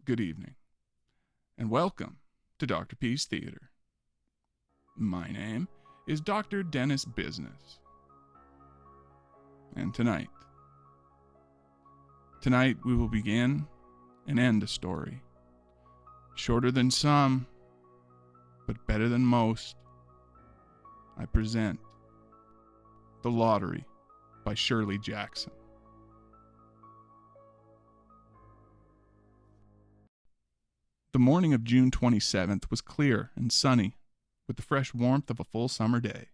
Good evening, and welcome to Doctorpiece Theater. My name is Dr. Dennis Business. And tonight we will begin and end a story. Shorter than some, but better than most. I present The Lottery by Shirley Jackson. The morning of June 27th was clear and sunny, with the fresh warmth of a full summer day.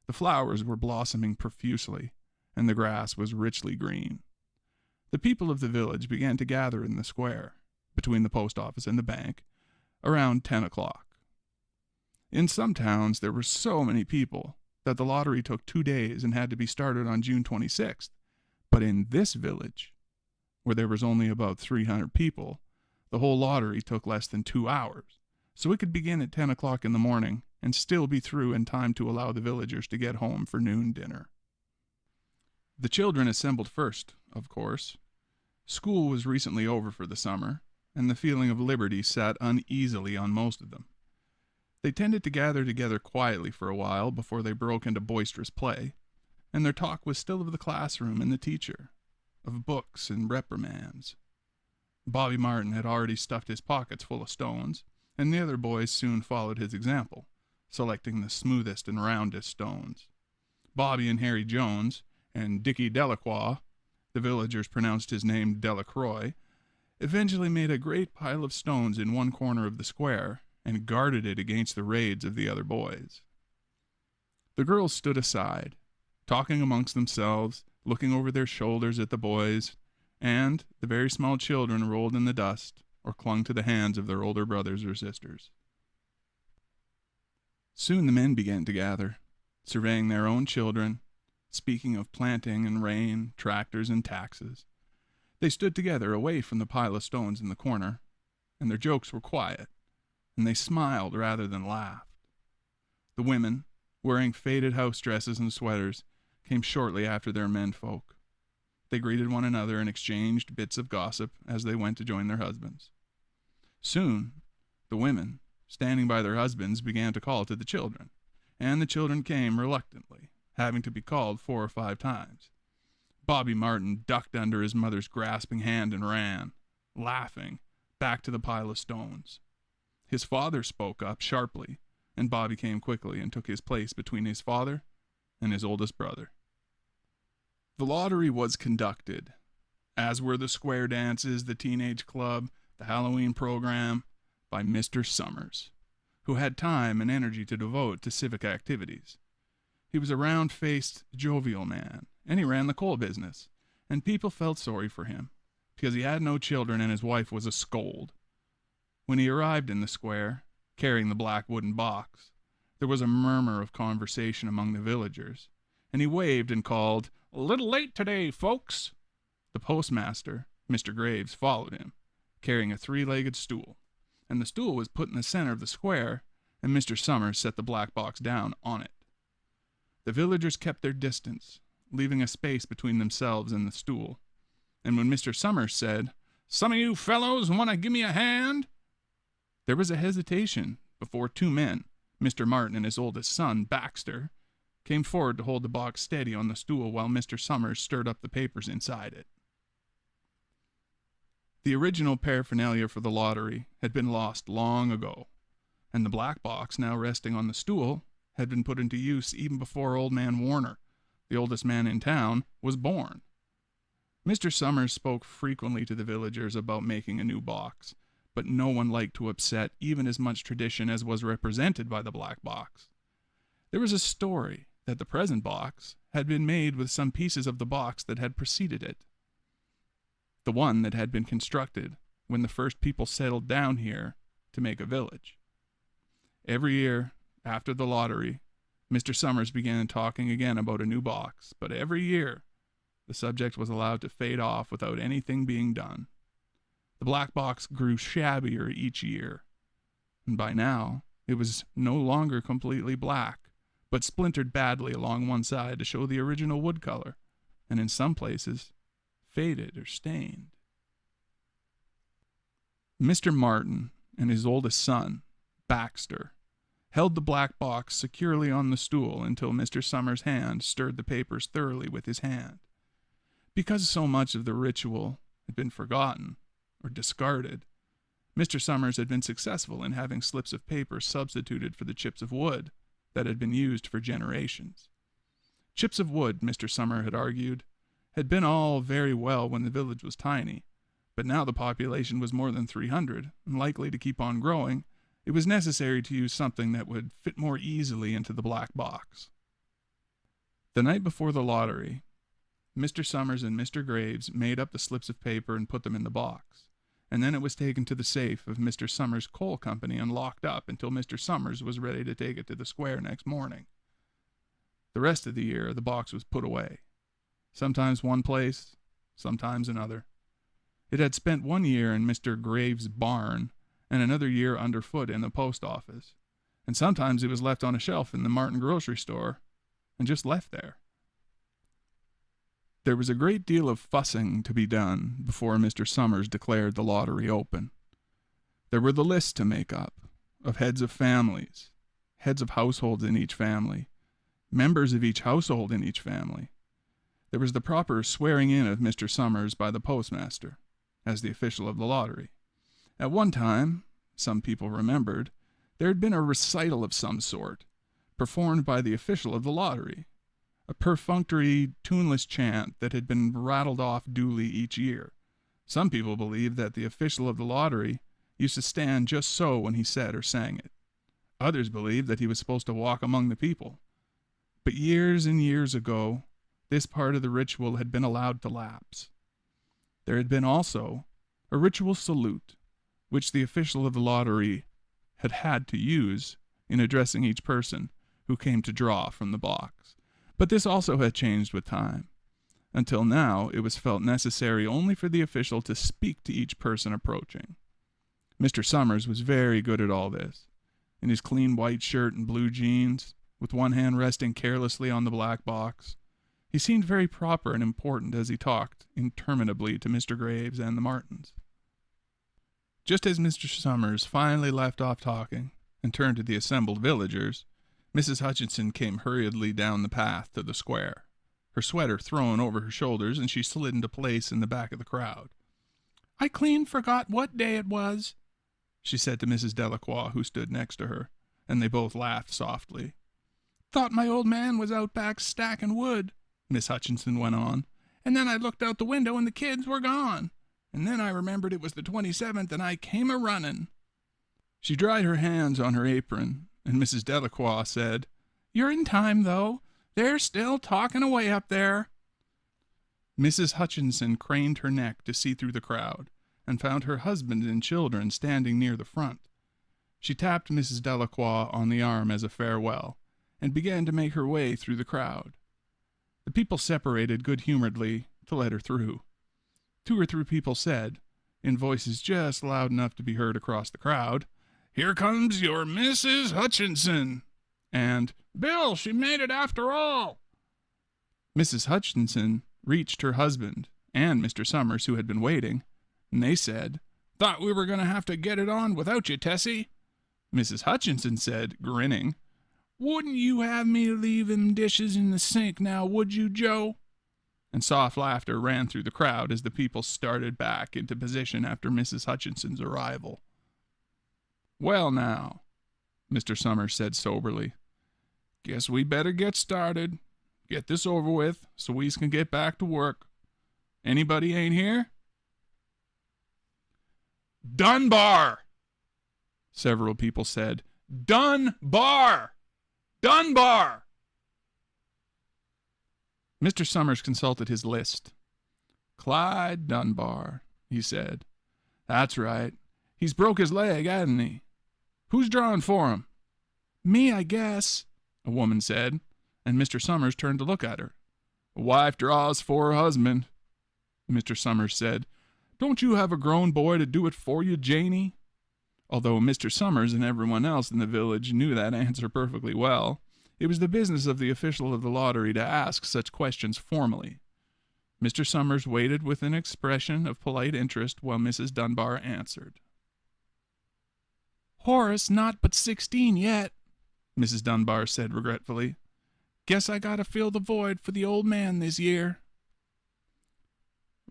The flowers were blossoming profusely, and the grass was richly green. The people of the village began to gather in the square, between the post office and the bank, around 10 o'clock. In some towns there were so many people that the lottery took 2 days and had to be started on June 26th. But in this village, where there was only about 300 people, the whole lottery took less than 2 hours, so it could begin at 10 o'clock in the morning and still be through in time to allow the villagers to get home for noon dinner. The children assembled first, of course. School was recently over for the summer, and the feeling of liberty sat uneasily on most of them. They tended to gather together quietly for a while before they broke into boisterous play, and their talk was still of the classroom and the teacher, of books and reprimands. Bobby Martin had already stuffed his pockets full of stones, and the other boys soon followed his example, selecting the smoothest and roundest stones. Bobby and Harry Jones, and Dickie Delacroix, the villagers pronounced his name Delacroix, eventually made a great pile of stones in one corner of the square and guarded it against the raids of the other boys. The girls stood aside, talking amongst themselves, looking over their shoulders at the boys, and the very small children rolled in the dust or clung to the hands of their older brothers or sisters. Soon the men began to gather, surveying their own children, speaking of planting and rain, tractors and taxes. They stood together away from the pile of stones in the corner, and their jokes were quiet, and they smiled rather than laughed. The women, wearing faded house dresses and sweaters, came shortly after their menfolk. They greeted one another and exchanged bits of gossip as they went to join their husbands. Soon, the women, standing by their husbands, began to call to the children, and the children came reluctantly, having to be called 4 or 5 times. Bobby Martin ducked under his mother's grasping hand and ran, laughing, back to the pile of stones. His father spoke up sharply, and Bobby came quickly and took his place between his father and his oldest brother. The lottery was conducted, as were the square dances, the teenage club, the Halloween program, by Mr. Summers, who had time and energy to devote to civic activities. He was a round-faced, jovial man, and he ran the coal business, and people felt sorry for him, because he had no children and his wife was a scold. When he arrived in the square, carrying the black wooden box, there was a murmur of conversation among the villagers, and he waved and called, "A little late today, folks." The postmaster, Mr. Graves, followed him, carrying a 3-legged stool, and the stool was put in the center of the square, and Mr. Summers set the black box down on it. The villagers kept their distance, leaving a space between themselves and the stool, and when Mr. Summers said, "Some of you fellows want to give me a hand?" there was a hesitation before 2 men, Mr. Martin and his oldest son, Baxter, came forward to hold the box steady on the stool while Mr. Summers stirred up the papers inside it. The original paraphernalia for the lottery had been lost long ago, and the black box, now resting on the stool, had been put into use even before old man Warner, the oldest man in town, was born. Mr. Summers spoke frequently to the villagers about making a new box, but no one liked to upset even as much tradition as was represented by the black box. There was a story that the present box had been made with some pieces of the box that had preceded it, the one that had been constructed when the first people settled down here to make a village. Every year, after the lottery, Mr. Summers began talking again about a new box, but every year the subject was allowed to fade off without anything being done. The black box grew shabbier each year, and by now it was no longer completely black, but splintered badly along one side to show the original wood color, and in some places faded or stained. Mr. Martin and his oldest son, Baxter, held the black box securely on the stool until Mr. Summers' hand stirred the papers thoroughly with his hand. Because so much of the ritual had been forgotten or discarded, Mr. Summers had been successful in having slips of paper substituted for the chips of wood that had been used for generations. Chips of wood, Mr. Summers had argued, had been all very well when the village was tiny, but now the population was more than 300 and likely to keep on growing. It was necessary to use something that would fit more easily into the black box. The night before the lottery, Mr. Summers and Mr. Graves made up the slips of paper and put them in the box, and then it was taken to the safe of Mr. Summers' coal company and locked up until Mr. Summers was ready to take it to the square next morning. The rest of the year, the box was put away, sometimes one place, sometimes another. It had spent 1 year in Mr. Graves' barn and another year underfoot in the post office, and sometimes it was left on a shelf in the Martin grocery store and just left there. There was a great deal of fussing to be done before Mr. Summers declared the lottery open. There were the lists to make up, of heads of families, heads of households in each family, members of each household in each family. There was the proper swearing in of Mr. Summers by the postmaster, as the official of the lottery. At one time, some people remembered, there had been a recital of some sort, performed by the official of the lottery, a perfunctory, tuneless chant that had been rattled off duly each year. Some people believed that the official of the lottery used to stand just so when he said or sang it. Others believed that he was supposed to walk among the people. But years and years ago, this part of the ritual had been allowed to lapse. There had been also a ritual salute, which the official of the lottery had had to use in addressing each person who came to draw from the box. But this also had changed with time. Until now, it was felt necessary only for the official to speak to each person approaching. Mr. Summers was very good at all this. In his clean white shirt and blue jeans, with one hand resting carelessly on the black box, he seemed very proper and important as he talked interminably to Mr. Graves and the Martins. Just as Mr. Summers finally left off talking and turned to the assembled villagers, Mrs. Hutchinson came hurriedly down the path to the square, her sweater thrown over her shoulders, and she slid into place in the back of the crowd. "I clean forgot what day it was," she said to Mrs. Delacroix, who stood next to her, and they both laughed softly. "Thought my old man was out back stacking wood," Miss Hutchinson went on, "and then I looked out the window and the kids were gone. And then I remembered it was the 27th, and I came a-running." She dried her hands on her apron, and Mrs. Delacroix said, "You're in time, though. They're still talking away up there." Mrs. Hutchinson craned her neck to see through the crowd, and found her husband and children standing near the front. She tapped Mrs. Delacroix on the arm as a farewell, and began to make her way through the crowd. The people separated good-humoredly to let her through. 2 or 3 people said, in voices just loud enough to be heard across the crowd, "Here comes your Mrs. Hutchinson," and "Bill, she made it after all." Mrs. Hutchinson reached her husband and Mr. Summers, who had been waiting, and they said, "Thought we were going to have to get it on without you, Tessie." Mrs. Hutchinson said, grinning, "Wouldn't you have me leave them dishes in the sink now, would you, Joe?" And soft laughter ran through the crowd as the people started back into position after Mrs. Hutchinson's arrival. "Well now," Mr. Summers said soberly, "guess we better get started. Get this over with so we can get back to work. Anybody ain't here?" "Dunbar!" several people said. "Dunbar! Dunbar!" Mr. Summers consulted his list. "Clyde Dunbar," he said. "That's right. He's broke his leg, hasn't he? Who's drawing for him?" "Me, I guess," a woman said, and Mr. Summers turned to look at her. "A wife draws for her husband," Mr. Summers said. "Don't you have a grown boy to do it for you, Janie?" Although Mr. Summers and everyone else in the village knew that answer perfectly well, it was the business of the official of the lottery to ask such questions formally. Mr. Summers waited with an expression of polite interest while Mrs. Dunbar answered. Horace not but 16 yet, Mrs. Dunbar said regretfully. Guess I gotta fill the void for the old man this year.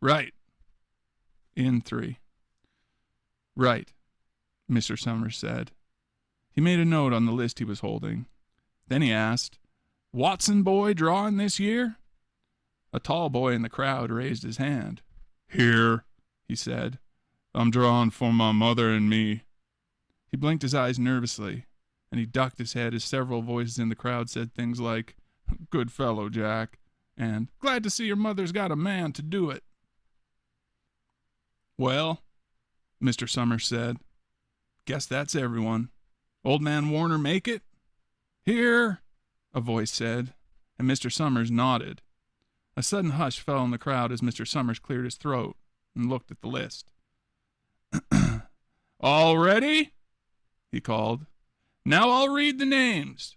Right. In 3. Right, Mr. Summers said. He made a note on the list he was holding. Then he asked, Watson boy drawing this year? A tall boy in the crowd raised his hand. Here, he said. I'm drawing for my mother and me. He blinked his eyes nervously, and he ducked his head as several voices in the crowd said things like, Good fellow, Jack, and Glad to see your mother's got a man to do it. Well, Mr. Summers said, Guess that's everyone. Old man Warner make it? Here, a voice said, and Mr. Summers nodded. A sudden hush fell on the crowd as Mr. Summers cleared his throat and looked at the list. All ready? He called. Now I'll read the names.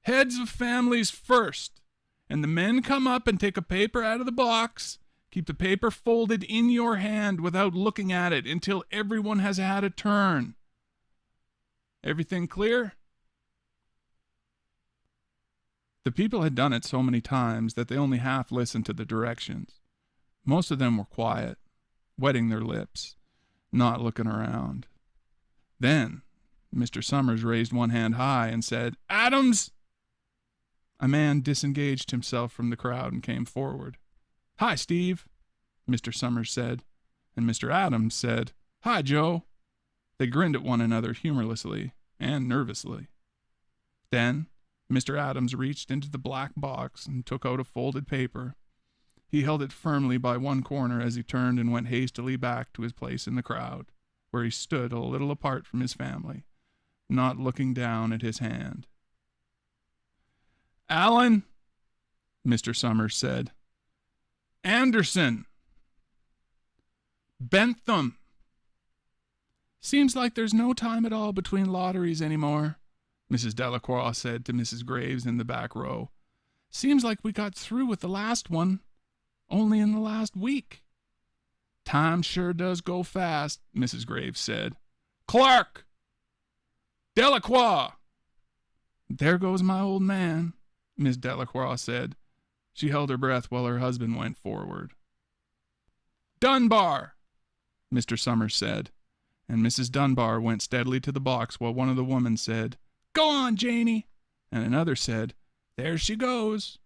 Heads of families first, and the men come up and take a paper out of the box. Keep the paper folded in your hand without looking at it until everyone has had a turn. Everything clear? The people had done it so many times that they only half listened to the directions. Most of them were quiet, wetting their lips, not looking around. Then Mr. Summers raised one hand high and said, Adams! A man disengaged himself from the crowd and came forward. Hi, Steve, Mr. Summers said, and Mr. Adams said, Hi, Joe. They grinned at one another humorlessly and nervously. Then Mr. Adams reached into the black box and took out a folded paper. He held it firmly by one corner as he turned and went hastily back to his place in the crowd, where he stood a little apart from his family, not looking down at his hand. Allen, Mr. Summers said. Anderson. Bentham. Seems like there's no time at all between lotteries anymore, Mrs. Delacroix said to Mrs. Graves in the back row. Seems like we got through with the last one only in the last week. Time sure does go fast, Mrs. Graves said. Clark! Delacroix! There goes my old man, Miss Delacroix said. She held her breath while her husband went forward. Dunbar, Mr. Summers said, and Mrs. Dunbar went steadily to the box while one of the women said, Go on, Janie, and another said, There she goes.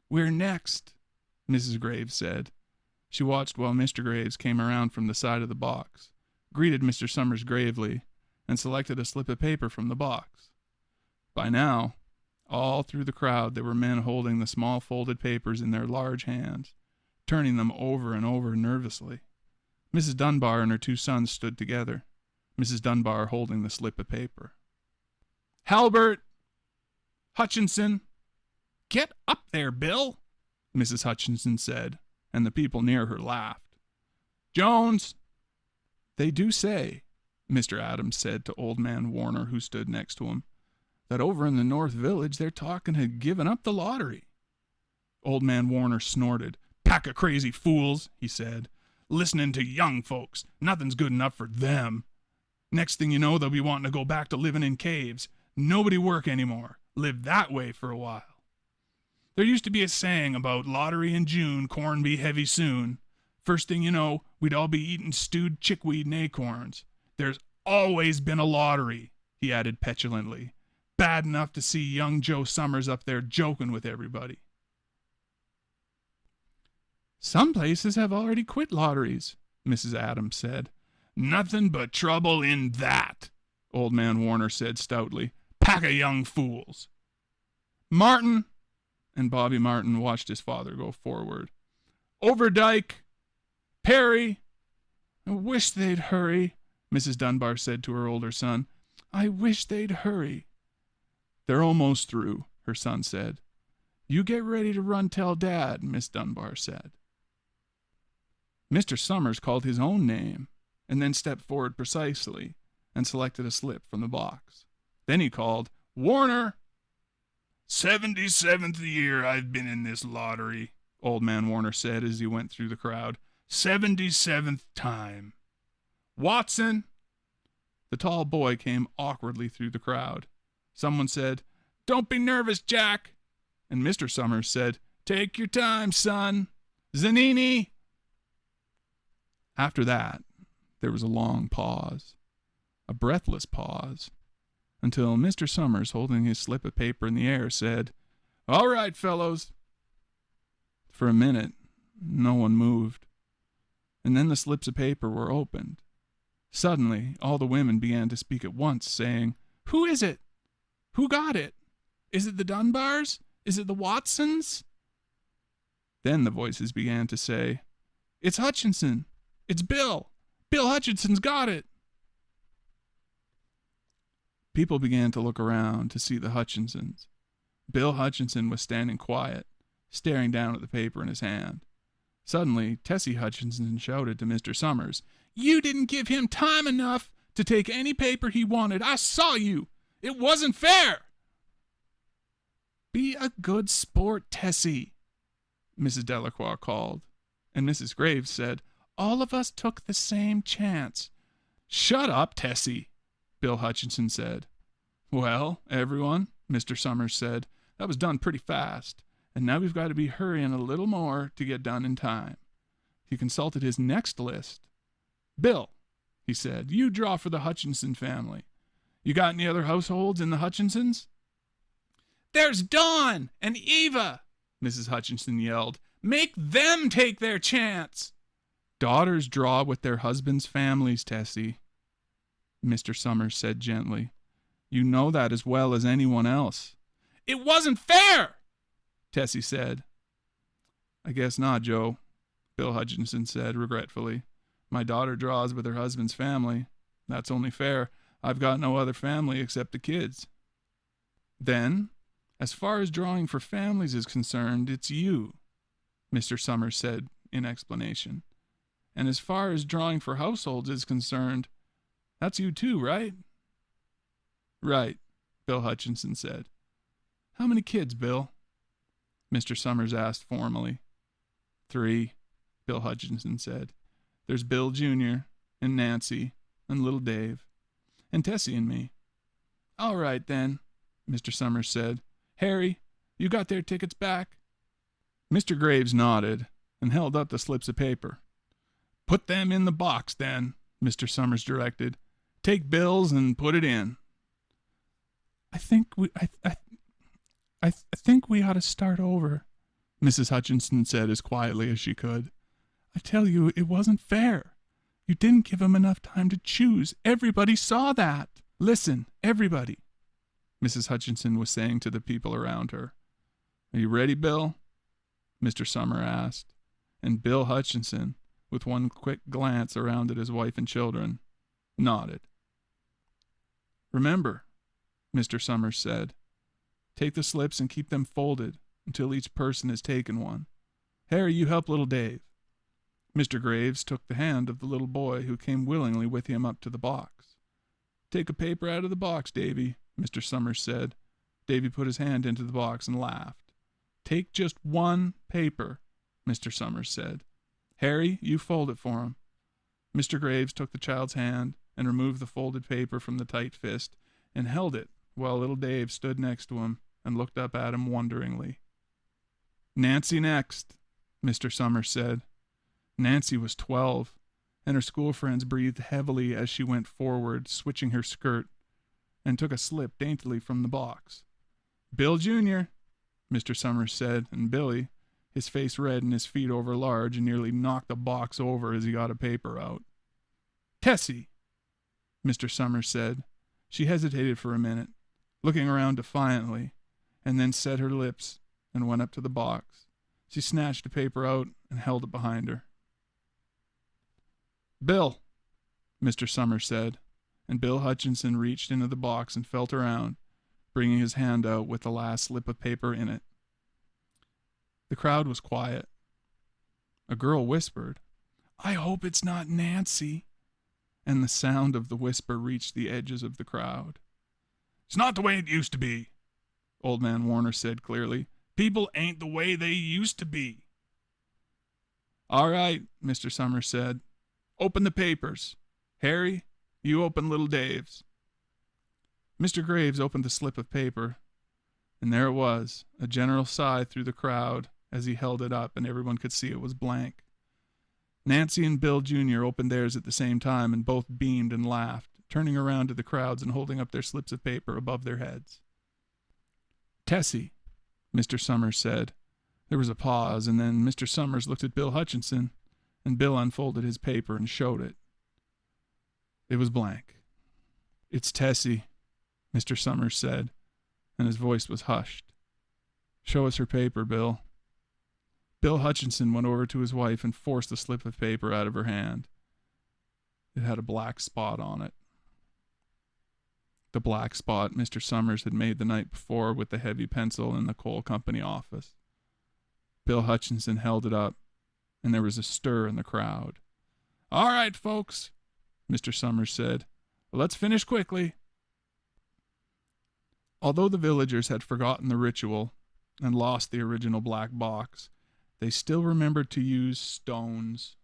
We're next, Mrs. Graves said. She watched while Mr. Graves came around from the side of the box, greeted Mr. Summers gravely, and selected a slip of paper from the box. By now, all through the crowd there were men holding the small folded papers in their large hands, turning them over and over nervously. Mrs. Dunbar and her two sons stood together, Mrs. Dunbar holding the slip of paper. Halbert! Hutchinson! Get up there, Bill! Mrs. Hutchinson said, and the people near her laughed. Jones! They do say, Mr. Adams said to old man Warner, who stood next to him, that over in the North Village they're talking of giving up the lottery. Old man Warner snorted. Pack of crazy fools, he said. Listening to young folks. Nothing's good enough for them. Next thing you know, they'll be wanting to go back to living in caves. Nobody work anymore. Live that way for a while. There used to be a saying about lottery in June, corn be heavy soon. First thing you know, we'd all be eating stewed chickweed and acorns. There's always been a lottery, he added petulantly. Bad enough to see young Joe Summers up there joking with everybody. Some places have already quit lotteries, Mrs. Adams said. Nothing but trouble in that, old man Warner said stoutly. Pack of young fools. Martin, and Bobby Martin watched his father go forward. Overdyke, Perry. I wish they'd hurry, Mrs. Dunbar said to her older son. I wish they'd hurry. They're almost through, her son said. You get ready to run tell Dad, Miss Dunbar said. Mr. Summers called his own name and then stepped forward precisely and selected a slip from the box. Then he called, Warner! 77th year I've been in this lottery, old man Warner said as he went through the crowd. 77th time. Watson! The tall boy came awkwardly through the crowd. Someone said, "Don't be nervous, Jack." And Mr. Summers said, "Take your time, son. Zanini." After that, there was a long pause, a breathless pause, until Mr. Summers, holding his slip of paper in the air, said, "All right, fellows." For a minute, no one moved, and then the slips of paper were opened. Suddenly, all the women began to speak at once, saying, "Who is it? Who got it? Is it the Dunbars? Is it the Watsons?" Then the voices began to say, "It's Hutchinson. It's Bill. Bill Hutchinson's got it." People began to look around to see the Hutchinsons. Bill Hutchinson was standing quiet, staring down at the paper in his hand. Suddenly, Tessie Hutchinson shouted to Mr. Summers, "You didn't give him time enough to take any paper he wanted. I saw you. It wasn't fair." "Be a good sport, Tessie," Mrs. Delacroix called, and Mrs. Graves said, "All of us took the same chance." "Shut up, Tessie," Bill Hutchinson said. "Well, everyone," Mr. Summers said, "that was done pretty fast, and now we've got to be hurrying a little more to get done in time." He consulted his next list. "Bill," he said, "you draw for the Hutchinson family. You got any other households in the Hutchinsons?" "There's Dawn and Eva," Mrs. Hutchinson yelled. "Make them take their chance." "Daughters draw with their husbands' families, Tessie," Mr. Summers said gently. "You know that as well as anyone else." "It wasn't fair," Tessie said. "I guess not, Joe," Bill Hutchinson said regretfully. "My daughter draws with her husband's family. That's only fair. I've got no other family except the kids." "Then, as far as drawing for families is concerned, it's you," Mr. Summers said in explanation. "And as far as drawing for households is concerned, that's you too, right?" "Right," Bill Hutchinson said. "How many kids, Bill?" Mr. Summers asked formally. "3," Bill Hutchinson said. "There's Bill Jr. and Nancy and little Dave and Tessie and me." "All right, then," Mr. Summers said. "Harry, you got their tickets back?" Mr. Graves nodded and held up the slips of paper. "Put them in the box, then," Mr. Summers directed. "Take Bill's and put it in." I think we ought to start over," Mrs. Hutchinson said as quietly as she could. "I tell you, it wasn't fair. You didn't give him enough time to choose. Everybody saw that. Listen, everybody," Mrs. Hutchinson was saying to the people around her. "Are you ready, Bill?" Mr. Summers asked, and Bill Hutchinson, with one quick glance around at his wife and children, nodded. "Remember," Mr. Summers said, "take the slips and keep them folded until each person has taken one. Harry, you help little Dave." Mr. Graves took the hand of the little boy who came willingly with him up to the box. "Take a paper out of the box, Davy," Mr. Summers said. Davy put his hand into the box and laughed. "Take just one paper," Mr. Summers said. "Harry, you fold it for him." Mr. Graves took the child's hand and removed the folded paper from the tight fist and held it while little Dave stood next to him and looked up at him wonderingly. "Nancy next," Mr. Summers said. Nancy was 12, and her school friends breathed heavily as she went forward, switching her skirt, and took a slip daintily from the box. "Bill Jr.," Mr. Summers said, and Billy, his face red and his feet over large, nearly knocked the box over as he got a paper out. "Tessie," Mr. Summers said. She hesitated for a minute, looking around defiantly, and then set her lips and went up to the box. She snatched a paper out and held it behind her. "Bill," Mr. Summers said, and Bill Hutchinson reached into the box and felt around, bringing his hand out with the last slip of paper in it. The crowd was quiet. A girl whispered, "I hope it's not Nancy," and the sound of the whisper reached the edges of the crowd. "It's not the way it used to be," Old Man Warner said clearly. "People ain't the way they used to be." "All right," Mr. Summers said. "Open the papers. Harry, You open little Dave's." Mr. Graves opened the slip of paper, and there it was, a general sigh through the crowd as he held it up, and everyone could see it was blank. Nancy and Bill Jr. opened theirs at the same time, and both beamed and laughed, turning around to the crowds and holding up their slips of paper above their heads. "Tessie," Mr. Summers said. There was a pause, and then Mr. Summers looked at Bill Hutchinson, and Bill unfolded his paper and showed it. It was blank. "It's Tessie," Mr. Summers said, and his voice was hushed. "Show us her paper, Bill." Bill Hutchinson went over to his wife and forced the slip of paper out of her hand. It had a black spot on it. The black spot Mr. Summers had made the night before with the heavy pencil in the coal company office. Bill Hutchinson held it up, and there was a stir in the crowd. "All right, folks," Mr. Summers said. "Let's finish quickly." Although the villagers had forgotten the ritual and lost the original black box, they still remembered to use stones.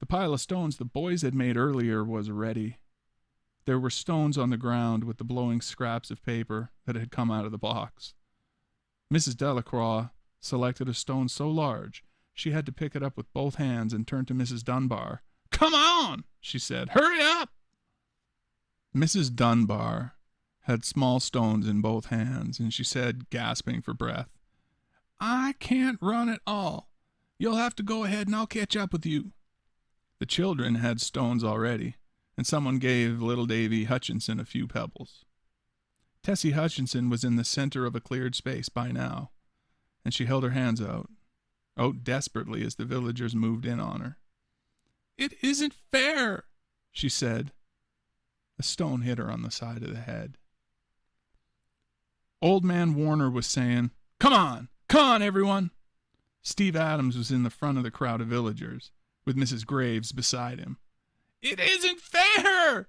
The pile of stones the boys had made earlier was ready. There were stones on the ground with the blowing scraps of paper that had come out of the box. Mrs. Delacroix selected a stone so large she had to pick it up with both hands and turn to Mrs. Dunbar. "Come on," she said. "Hurry up." Mrs. Dunbar had small stones in both hands, and she said, gasping for breath, "I can't run at all. You'll have to go ahead and I'll catch up with you." The children had stones already, and someone gave little Davy Hutchinson a few pebbles. Tessie Hutchinson was in the center of a cleared space by now, and she held her hands out desperately as the villagers moved in on her. "It isn't fair," she said. A stone hit her on the side of the head. Old Man Warner was saying, Come on, everyone." Steve Adams was in the front of the crowd of villagers, with Mrs. Graves beside him. "It isn't fair!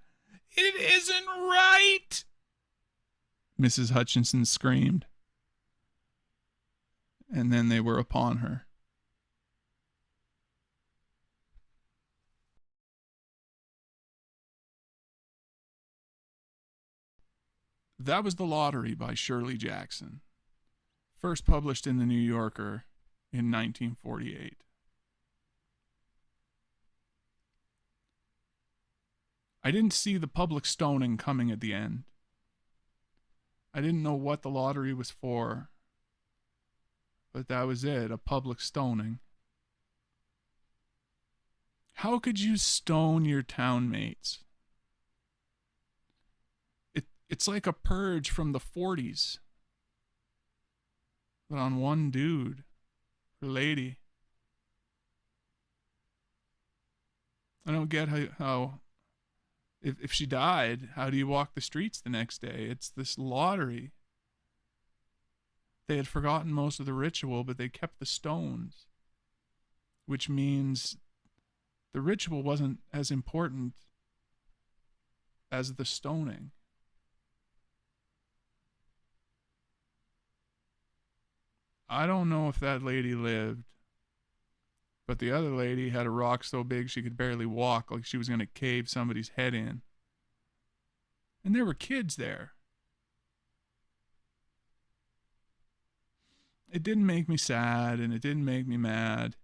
It isn't right!" Mrs. Hutchinson screamed. And then they were upon her. That was The Lottery by Shirley Jackson, first published in the New Yorker in 1948. I didn't see the public stoning coming at the end. I didn't know what the lottery was for, but that was it, a public stoning. How could you stone your townmates? It's like a purge from the 40s, but on one dude or lady. I don't get how if she died, how do you walk the streets the next day? It's this lottery. They had forgotten most of the ritual, but they kept the stones, which means the ritual wasn't as important as the stoning. I don't know if that lady lived, but the other lady had a rock so big she could barely walk, like she was going to cave somebody's head in. And there were kids there. It didn't make me sad, and it didn't make me mad.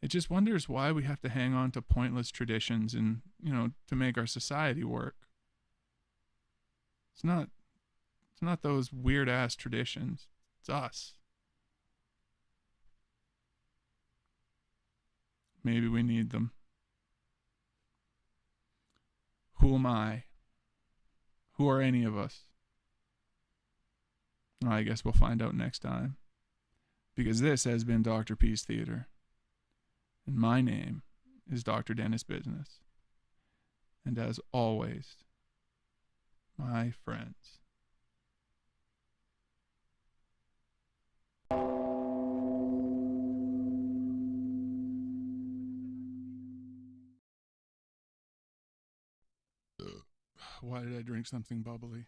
It just wonders why we have to hang on to pointless traditions and, to make our society work. It's not those weird-ass traditions. It's us. Maybe we need them. Who am I? Who are any of us? I guess we'll find out next time. Because this has been Doctorpiece Theater. And my name is Dr. Dennis Business. And as always, my friends. Why did I drink something bubbly?